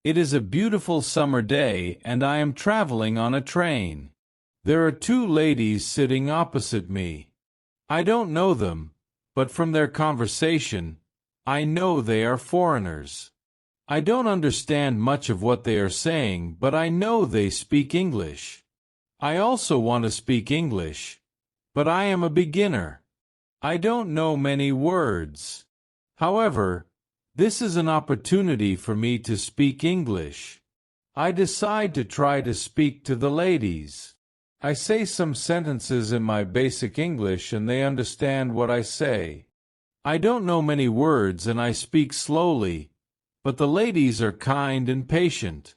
It is a beautiful summer day and I am traveling on a train. There are two ladies sitting opposite me. I don't know them, but from their conversation, I know they are foreigners. I don't understand much of what they are saying, but I know they speak English. I also want to speak English, but I am a beginner. I don't know many words. However, this is an opportunity for me to speak English. I decide to try to speak to the ladies. I say some sentences in my basic English and they understand what I say. I don't know many words and I speak slowly, but the ladies are kind and patient.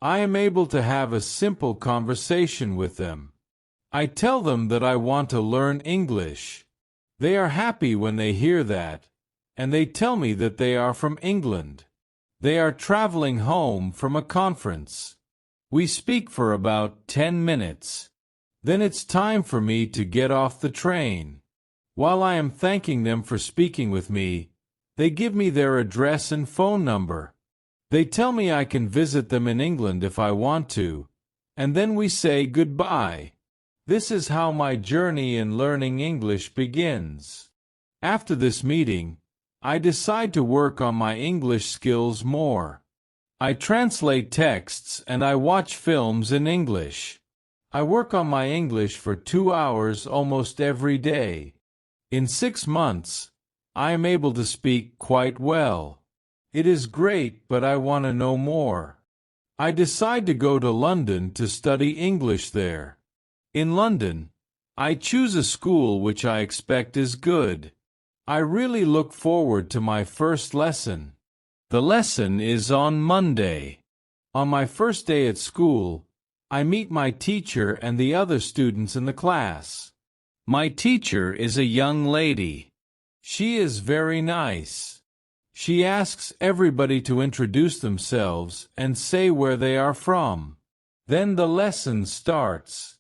I am able to have a simple conversation with them. I tell them that I want to learn English. They are happy when they hear that, and they tell me that they are from England. They are traveling home from a conference. We speak for about 10 minutes. Then it's time for me to get off the train. While I am thanking them for speaking with me, they give me their address and phone number. They tell me I can visit them in England if I want to, and then we say goodbye. This is how my journey in learning English begins. After this meeting, I decide to work on my English skills more. I translate texts and I watch films in English. I work on my English for 2 hours almost every day. In 6 months, I am able to speak quite well. It is great, but I want to know more. I decide to go to London to study English there. In London, I choose a school which I expect is good. I really look forward to my first lesson. The lesson is on Monday. On my first day at school, I meet my teacher and the other students in the class. My teacher is a young lady. She is very nice. She asks everybody to introduce themselves and say where they are from. Then the lesson starts.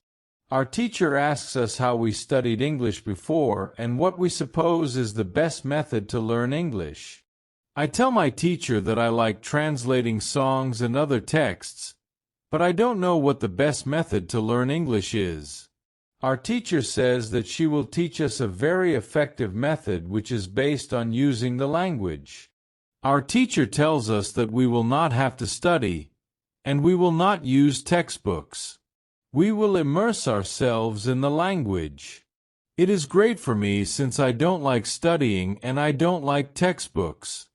Our teacher asks us how we studied English before and what we suppose is the best method to learn English. I tell my teacher that I like translating songs and other texts, but I don't know what the best method to learn English is. Our teacher says that she will teach us a very effective method which is based on using the language. Our teacher tells us that we will not have to study, and we will not use textbooks. We will immerse ourselves in the language. It is great for me since I don't like studying and I don't like textbooks.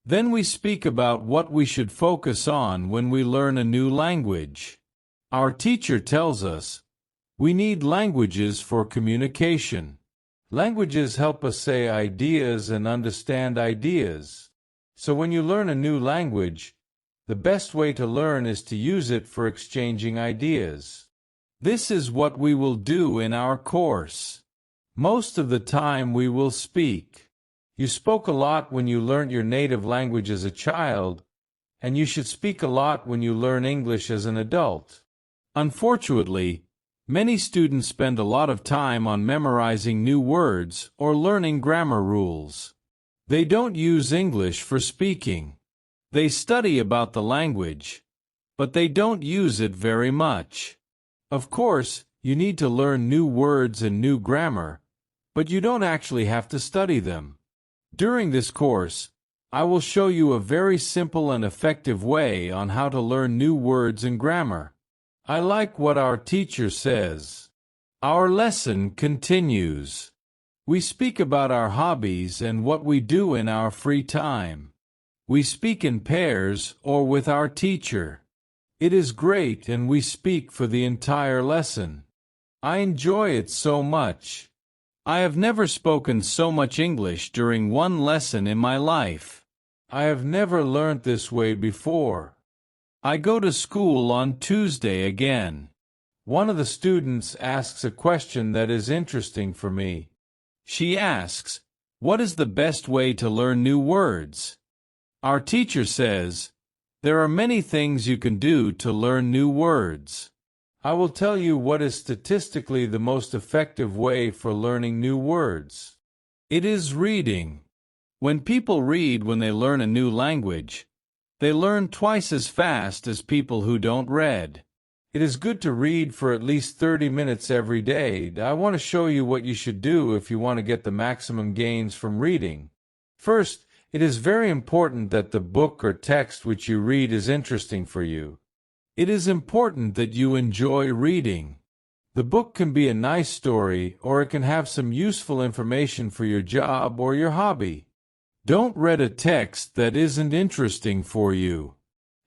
Then we speak about what we should focus on when we learn a new language. Our teacher tells us, we need languages for communication. Languages help us say ideas and understand ideas. So when you learn a new language, the best way to learn is to use it for exchanging ideas. This is what we will do in our course. Most of the time we will speak. You spoke a lot when you learned your native language as a child, and you should speak a lot when you learn English as an adult. Unfortunately, many students spend a lot of time on memorizing new words or learning grammar rules. They don't use English for speaking. They study about the language, but they don't use it very much. Of course, you need to learn new words and new grammar, but you don't actually have to study them. During this course, I will show you a very simple and effective way on how to learn new words and grammar. I like what our teacher says. Our lesson continues. We speak about our hobbies and what we do in our free time. We speak in pairs or with our teacher. It is great and we speak for the entire lesson. I enjoy it so much. I have never spoken so much English during one lesson in my life. I have never learned this way before. I go to school on Tuesday again. One of the students asks a question that is interesting for me. She asks, what is the best way to learn new words? Our teacher says, there are many things you can do to learn new words. I will tell you what is statistically the most effective way for learning new words. It is reading. When people read when they learn a new language, They learn twice as fast as people who don't read. It is good to read for at least 30 minutes every day. I want to show you what you should do if you want to get the maximum gains from reading. First, it is very important that the book or text which you read is interesting for you. It is important that you enjoy reading. The book can be a nice story, or it can have some useful information for your job or your hobby. Don't read a text that isn't interesting for you.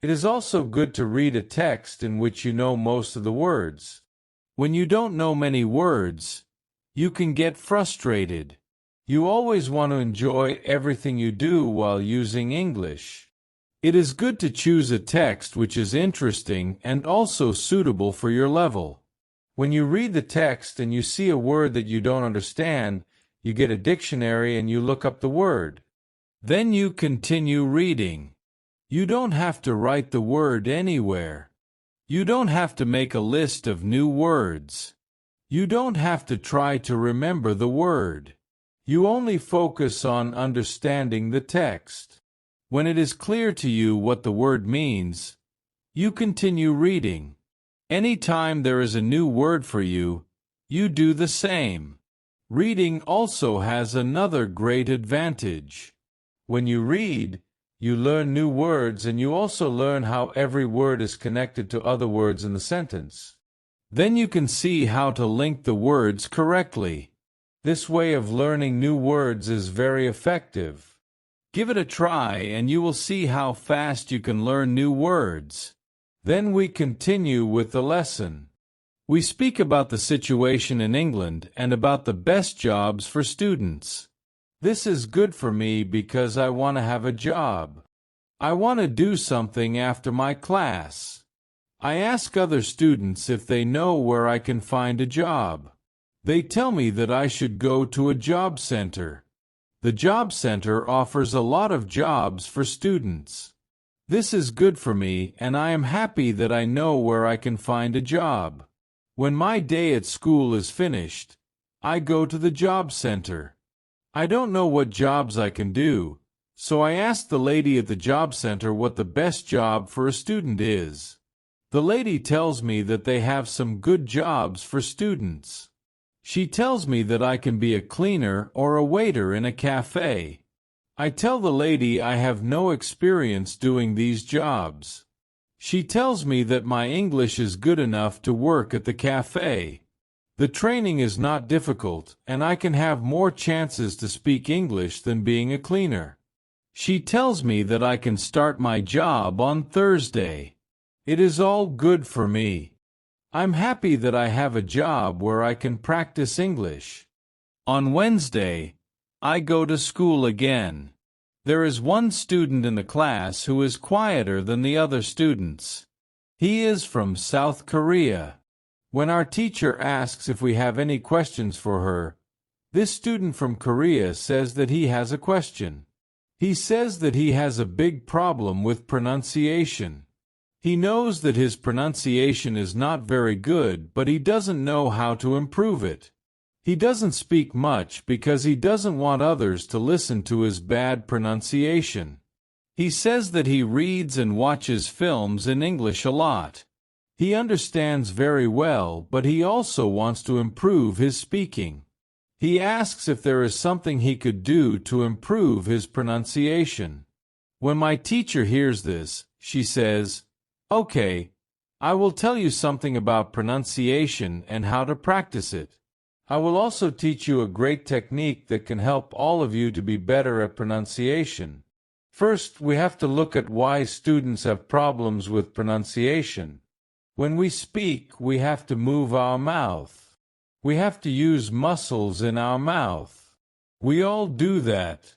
It is also good to read a text in which you know most of the words. When you don't know many words, you can get frustrated. You always want to enjoy everything you do while using English. It is good to choose a text which is interesting and also suitable for your level. When you read the text and you see a word that you don't understand, you get a dictionary and you look up the word. Then you continue reading. You don't have to write the word anywhere. You don't have to make a list of new words. You don't have to try to remember the word. You only focus on understanding the text. When it is clear to you what the word means, you continue reading. Anytime there is a new word for you, you do the same. Reading also has another great advantage. When you read, you learn new words, and you also learn how every word is connected to other words in the sentence. Then you can see how to link the words correctly. This way of learning new words is very effective. Give it a try and you will see how fast you can learn new words. Then we continue with the lesson. We speak about the situation in England and about the best jobs for students. This is good for me because I want to have a job. I want to do something after my class. I ask other students if they know where I can find a job. They tell me that I should go to a job center. The job center offers a lot of jobs for students. This is good for me, and I am happy that I know where I can find a job. When my day at school is finished, I go to the job center. I don't know what jobs I can do, so I ask the lady at the job center what the best job for a student is. The lady tells me that they have some good jobs for students. She tells me that I can be a cleaner or a waiter in a cafe. I tell the lady I have no experience doing these jobs. She tells me that my English is good enough to work at the cafe. The training is not difficult, and I can have more chances to speak English than being a cleaner. She tells me that I can start my job on Thursday. It is all good for me. I'm happy that I have a job where I can practice English. On Wednesday, I go to school again. There is one student in the class who is quieter than the other students. He is from South Korea. When our teacher asks if we have any questions for her, this student from Korea says that he has a question. He says that he has a big problem with pronunciation. He knows that his pronunciation is not very good, but he doesn't know how to improve it. He doesn't speak much because he doesn't want others to listen to his bad pronunciation. He says that he reads and watches films in English a lot. He understands very well, but he also wants to improve his speaking. He asks if there is something he could do to improve his pronunciation. When my teacher hears this, she says, "Okay, I will tell you something about pronunciation and how to practice it. I will also teach you a great technique that can help all of you to be better at pronunciation. First, we have to look at why students have problems with pronunciation. When we speak, we have to move our mouth. We have to use muscles in our mouth. We all do that.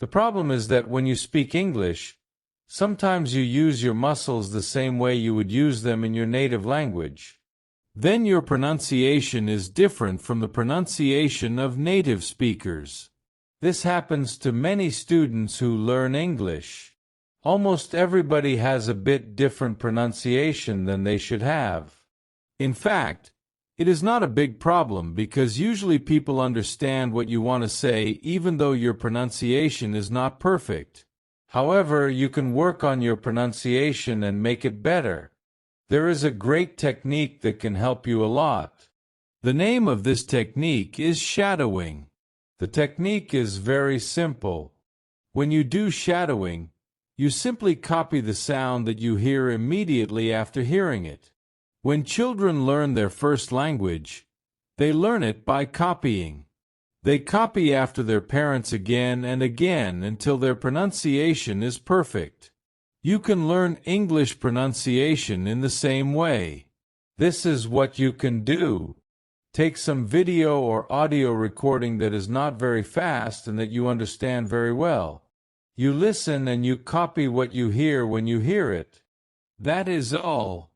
The problem is that when you speak English, sometimes you use your muscles the same way you would use them in your native language. Then your pronunciation is different from the pronunciation of native speakers. This happens to many students who learn English. Almost everybody has a bit different pronunciation than they should have. In fact, it is not a big problem because usually people understand what you want to say even though your pronunciation is not perfect. However, you can work on your pronunciation and make it better. There is a great technique that can help you a lot. The name of this technique is shadowing. The technique is very simple. When you do shadowing, you simply copy the sound that you hear immediately after hearing it. When children learn their first language, they learn it by copying. They copy after their parents again and again until their pronunciation is perfect. You can learn English pronunciation in the same way. This is what you can do. Take some video or audio recording that is not very fast and that you understand very well. You listen and you copy what you hear when you hear it. That is all.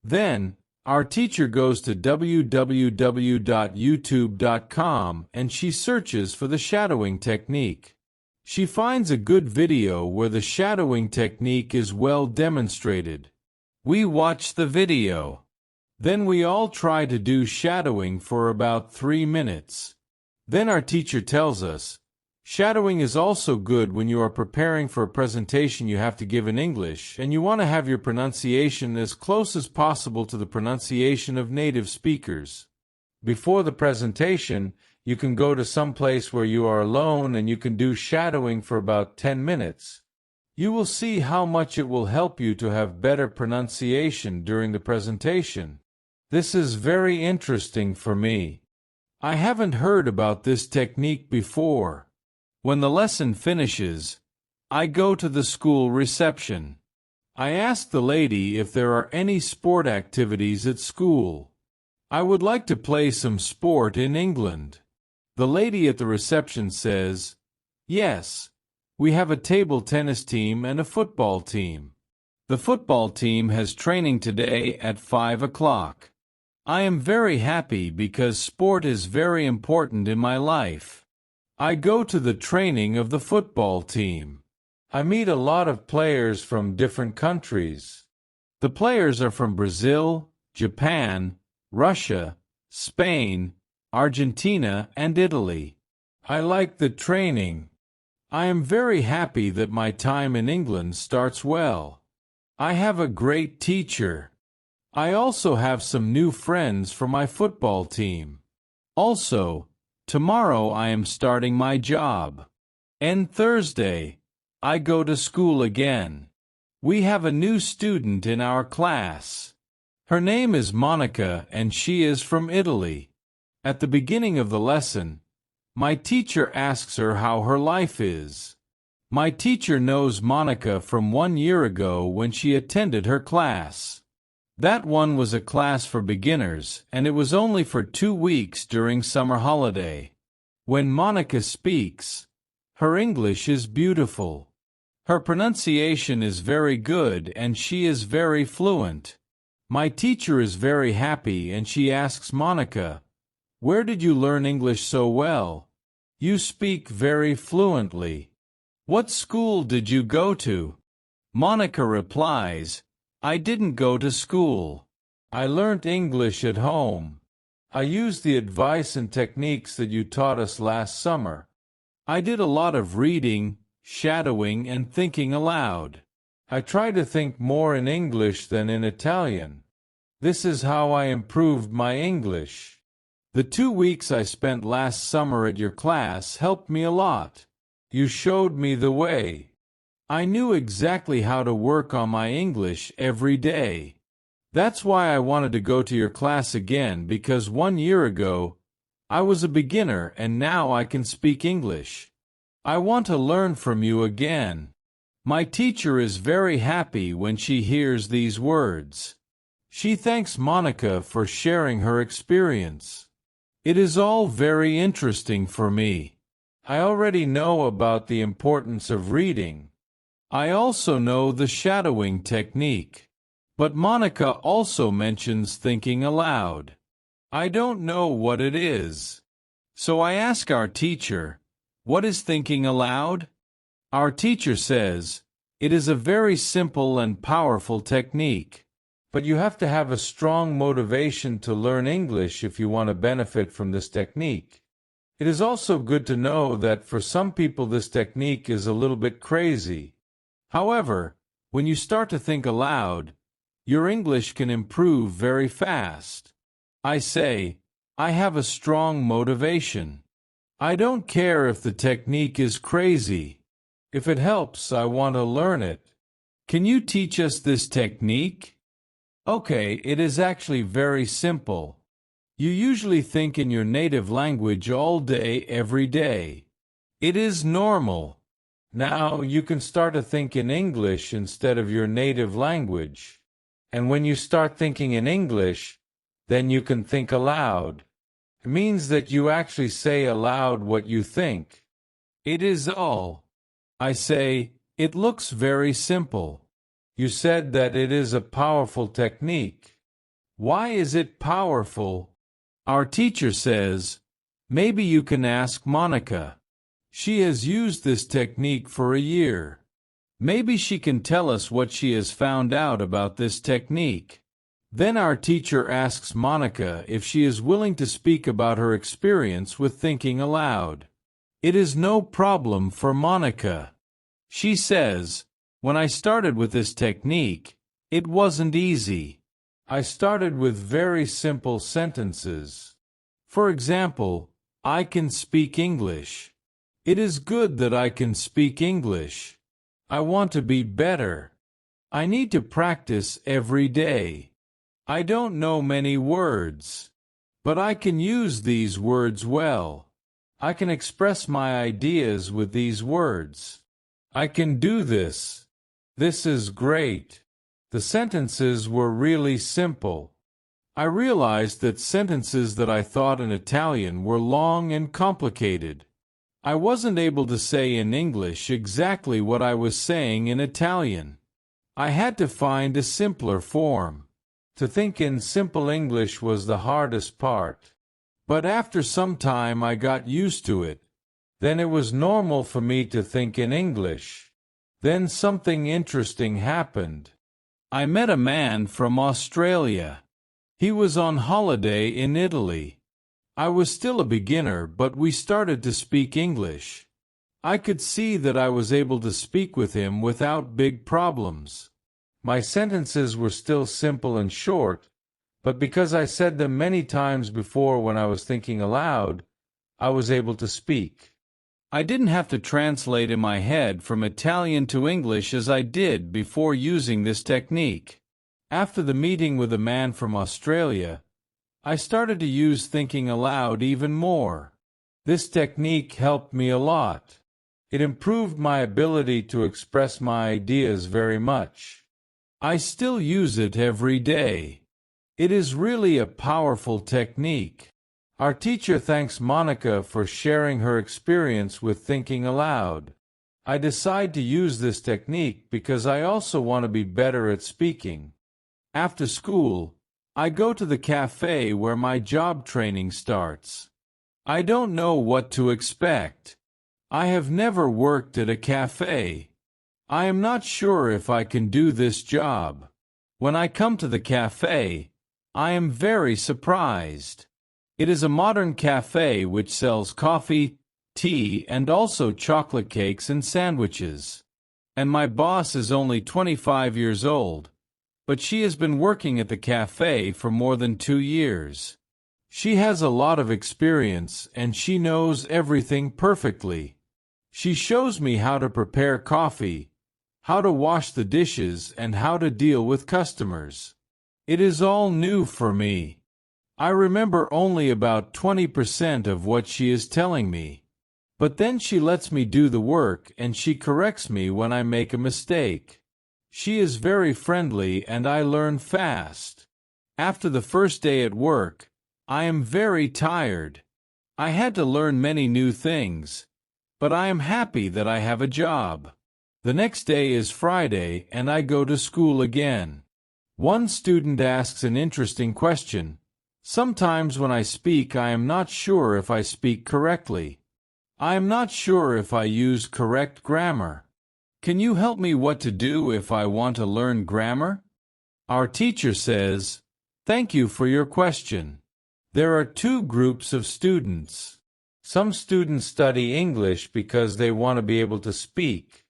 Then, our teacher goes to www.youtube.com and she searches for the shadowing technique. She finds a good video where the shadowing technique is well demonstrated. We watch the video. Then we all try to do shadowing for about 3 minutes. Then our teacher tells us, shadowing is also good when you are preparing for a presentation you have to give in English and you want to have your pronunciation as close as possible to the pronunciation of native speakers. Before the presentation, you can go to some place where you are alone and you can do shadowing for about 10 minutes. You will see how much it will help you to have better pronunciation during the presentation. This is very interesting for me. I haven't heard about this technique before. When the lesson finishes, I go to the school reception. I ask the lady if there are any sport activities at school. I would like to play some sport in England. The lady at the reception says, yes, we have a table tennis team and a football team. The football team has training today at 5 o'clock. I am very happy because sport is very important in my life. I go to the training of the football team. I meet a lot of players from different countries. The players are from Brazil, Japan, Russia, Spain, Argentina, and Italy. I like the training. I am very happy that my time in England starts well. I have a great teacher. I also have some new friends for my football team. Also, tomorrow I am starting my job. And Thursday, I go to school again. We have a new student in our class. Her name is Monica and she is from Italy. At the beginning of the lesson, my teacher asks her how her life is. My teacher knows Monica from 1 year ago when she attended her class. That one was a class for beginners, and it was only for 2 weeks during summer holiday. When Monica speaks, her English is beautiful. Her pronunciation is very good and she is very fluent. My teacher is very happy and she asks Monica, where did you learn English so well? You speak very fluently. What school did you go to? Monica replies, I didn't go to school. I learned English at home. I used the advice and techniques that you taught us last summer. I did a lot of reading, shadowing, and thinking aloud. I try to think more in English than in Italian. This is how I improved my English. The 2 weeks I spent last summer at your class helped me a lot. You showed me the way. I knew exactly how to work on my English every day. That's why I wanted to go to your class again because 1 year ago, I was a beginner and now I can speak English. I want to learn from you again. My teacher is very happy when she hears these words. She thanks Monica for sharing her experience. It is all very interesting for me. I already know about the importance of reading. I also know the shadowing technique. But Monica also mentions thinking aloud. I don't know what it is. So I ask our teacher, what is thinking aloud? Our teacher says, it is a very simple and powerful technique. But you have to have a strong motivation to learn English if you want to benefit from this technique. It is also good to know that for some people this technique is a little bit crazy. However, when you start to think aloud, your English can improve very fast. I say, I have a strong motivation. I don't care if the technique is crazy. If it helps, I want to learn it. Can you teach us this technique? Okay, it is actually very simple. You usually think in your native language all day, every day. It is normal. Now you can start to think in English instead of your native language. And when you start thinking in English, then you can think aloud. It means that you actually say aloud what you think. It is all. I say, it looks very simple. You said that it is a powerful technique. Why is it powerful? Our teacher says, maybe you can ask Monica. She has used this technique for a year. Maybe she can tell us what she has found out about this technique. Then our teacher asks Monica if she is willing to speak about her experience with thinking aloud. It is no problem for Monica. She says, when I started with this technique, it wasn't easy. I started with very simple sentences. For example, I can speak English. It is good that I can speak English. I want to be better. I need to practice every day. I don't know many words, but I can use these words well. I can express my ideas with these words. I can do this. This is great. The sentences were really simple. I realized that sentences that I thought in Italian were long and complicated. I wasn't able to say in English exactly what I was saying in Italian. I had to find a simpler form. To think in simple English was the hardest part. But after some time I got used to it. Then it was normal for me to think in English. Then something interesting happened. I met a man from Australia. He was on holiday in Italy. I was still a beginner, but we started to speak English. I could see that I was able to speak with him without big problems. My sentences were still simple and short, but because I said them many times before when I was thinking aloud, I was able to speak. I didn't have to translate in my head from Italian to English as I did before using this technique. After the meeting with a man from Australia, I started to use thinking aloud even more. This technique helped me a lot. It improved my ability to express my ideas very much. I still use it every day. It is really a powerful technique. Our teacher thanks Monica for sharing her experience with thinking aloud. I decide to use this technique because I also want to be better at speaking. After school, I go to the cafe where my job training starts. I don't know what to expect. I have never worked at a cafe. I am not sure if I can do this job. When I come to the cafe, I am very surprised. It is a modern cafe which sells coffee, tea, and also chocolate cakes and sandwiches. And my boss is only 25 years old, but she has been working at the cafe for more than 2 years. She has a lot of experience and she knows everything perfectly. She shows me how to prepare coffee, how to wash the dishes, and how to deal with customers. It is all new for me. I remember only about 20% of what she is telling me. But then she lets me do the work and she corrects me when I make a mistake. She is very friendly and I learn fast. After the first day at work, I am very tired. I had to learn many new things, but I am happy that I have a job. The next day is Friday and I go to school again. One student asks an interesting question. Sometimes when I speak, I am not sure if I speak correctly. I am not sure if I use correct grammar. Can you help me what to do if I want to learn grammar? Our teacher says, "Thank you for your question." There are 2 groups of students. Some students study English because they want to be able to speak.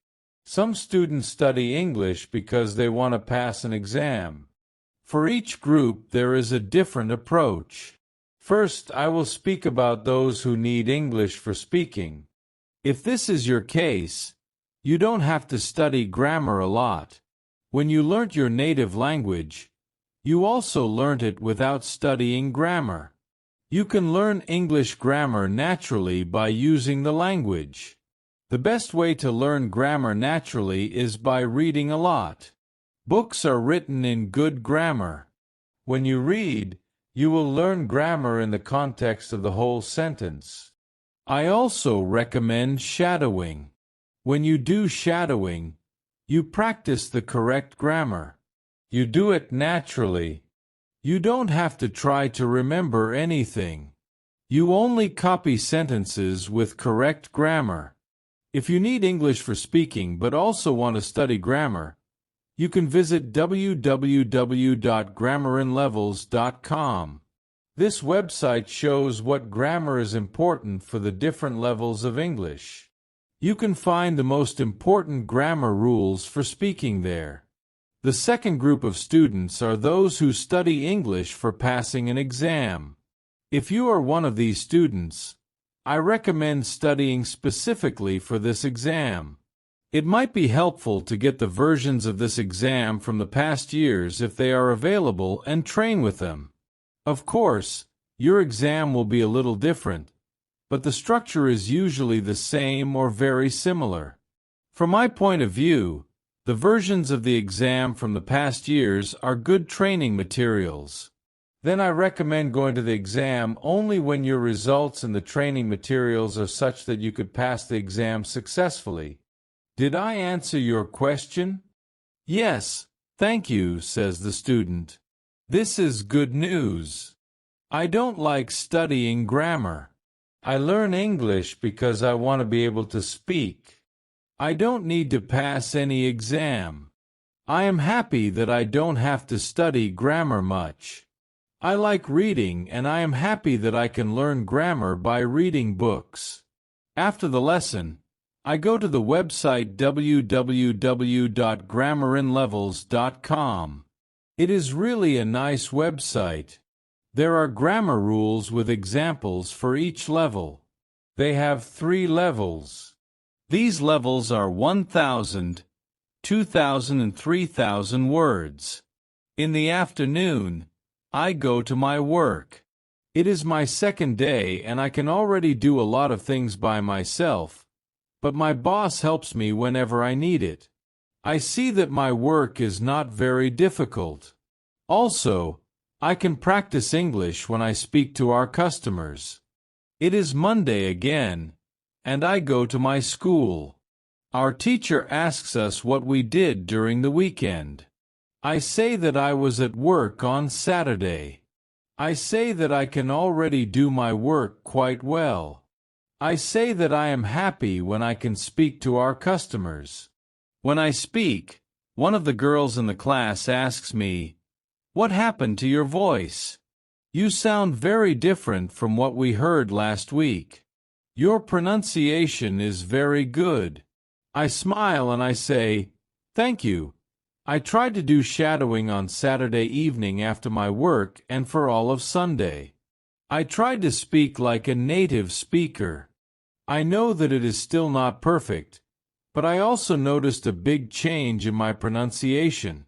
Some students study English because they want to pass an exam. For each group, there is a different approach. First, I will speak about those who need English for speaking. If this is your case, you don't have to study grammar a lot. When you learnt your native language, you also learnt it without studying grammar. You can learn English grammar naturally by using the language. The best way to learn grammar naturally is by reading a lot. Books are written in good grammar. When you read, you will learn grammar in the context of the whole sentence. I also recommend shadowing. When you do shadowing, you practice the correct grammar. You do it naturally. You don't have to try to remember anything. You only copy sentences with correct grammar. If you need English for speaking but also want to study grammar, you can visit www.grammarinlevels.com. This website shows what grammar is important for the different levels of English. You can find the most important grammar rules for speaking there. The second group of students are those who study English for passing an exam. If you are one of these students, I recommend studying specifically for this exam. It might be helpful to get the versions of this exam from the past years if they are available and train with them. Of course, your exam will be a little different, but the structure is usually the same or very similar. From my point of view, the versions of the exam from the past years are good training materials. Then I recommend going to the exam only when your results and the training materials are such that you could pass the exam successfully. Did I answer your question? Yes, thank you, says the student. This is good news. I don't like studying grammar. I learn English because I want to be able to speak. I don't need to pass any exam. I am happy that I don't have to study grammar much. I like reading and I am happy that I can learn grammar by reading books. After the lesson, I go to the website www.grammarinlevels.com. It is really a nice website. There are grammar rules with examples for each level. They have 3 levels. These levels are 1,000, 2,000 and 3,000 words. In the afternoon, I go to my work. It is my second day and I can already do a lot of things by myself, but my boss helps me whenever I need it. I see that my work is not very difficult. Also, I can practice English when I speak to our customers. It is Monday again, and I go to my school. Our teacher asks us what we did during the weekend. I say that I was at work on Saturday. I say that I can already do my work quite well. I say that I am happy when I can speak to our customers. When I speak, one of the girls in the class asks me, "What happened to your voice? You sound very different from what we heard last week. Your pronunciation is very good." I smile and I say, "Thank you. I tried to do shadowing on Saturday evening after my work and for all of Sunday. I tried to speak like a native speaker. I know that it is still not perfect, but I also noticed a big change in my pronunciation."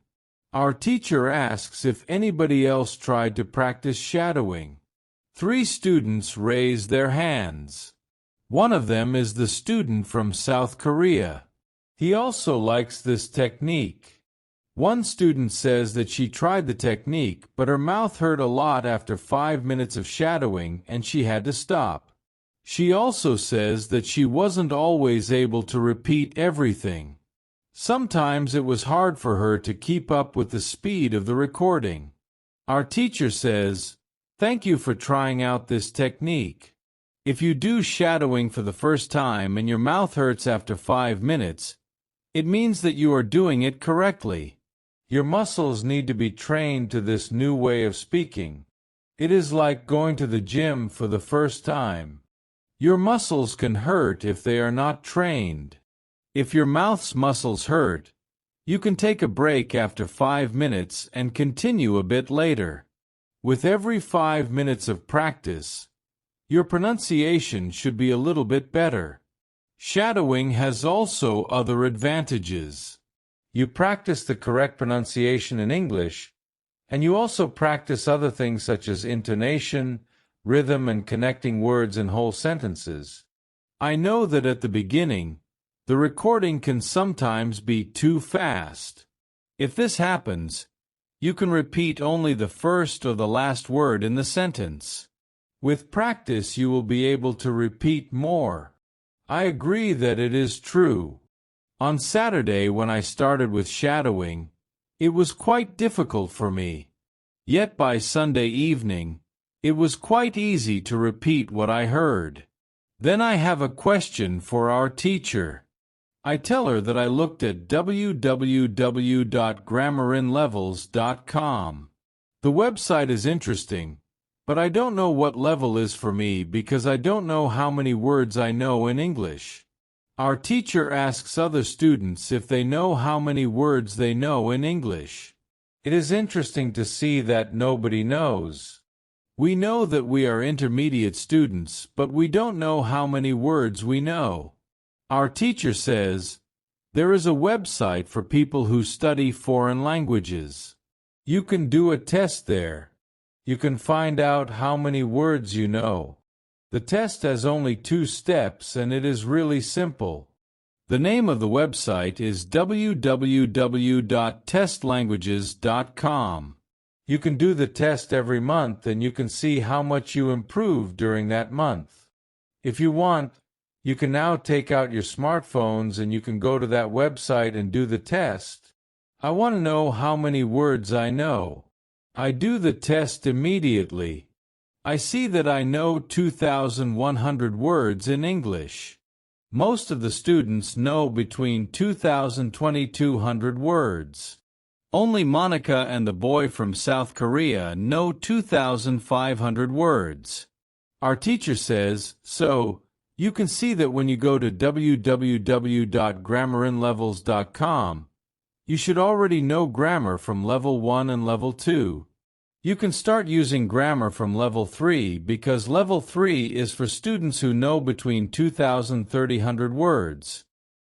Our teacher asks if anybody else tried to practice shadowing. 3 students raise their hands. One of them is the student from South Korea. He also likes this technique. One student says that she tried the technique, but her mouth hurt a lot after 5 minutes of shadowing and she had to stop. She also says that she wasn't always able to repeat everything. Sometimes it was hard for her to keep up with the speed of the recording. Our teacher says, "Thank you for trying out this technique. If you do shadowing for the first time and your mouth hurts after 5 minutes, it means that you are doing it correctly. Your muscles need to be trained to this new way of speaking. It is like going to the gym for the first time. Your muscles can hurt if they are not trained. If your mouth's muscles hurt, you can take a break after 5 minutes and continue a bit later. With every 5 minutes of practice, your pronunciation should be a little bit better. Shadowing has also other advantages. You practice the correct pronunciation in English, and you also practice other things such as intonation, rhythm, and connecting words in whole sentences. I know that at the beginning, the recording can sometimes be too fast. If this happens, you can repeat only the first or the last word in the sentence. With practice, you will be able to repeat more. I agree that it is true. On Saturday, when I started with shadowing, it was quite difficult for me. Yet by Sunday evening, it was quite easy to repeat what I heard. Then I have a question for our teacher. I tell her that I looked at www.grammarinlevels.com. The website is interesting, but I don't know what level is for me because I don't know how many words I know in English. Our teacher asks other students if they know how many words they know in English. It is interesting to see that nobody knows. We know that we are intermediate students, but we don't know how many words we know. Our teacher says, there is a website for people who study foreign languages. You can do a test there. You can find out how many words you know. The test has only 2 steps and it is really simple. The name of the website is www.testlanguages.com. You can do the test every month and you can see how much you improved during that month. If you want, you can now take out your smartphones and you can go to that website and do the test. I want to know how many words I know. I do the test immediately. I see that I know 2,100 words in English. Most of the students know between 2,000 and 2,200 words. Only Monica and the boy from South Korea know 2,500 words. Our teacher says, so, you can see that when you go to www.grammarinlevels.com, you should already know grammar from level 1 and level 2. You can start using grammar from level 3 because level 3 is for students who know between 2,000 and 3,000 words.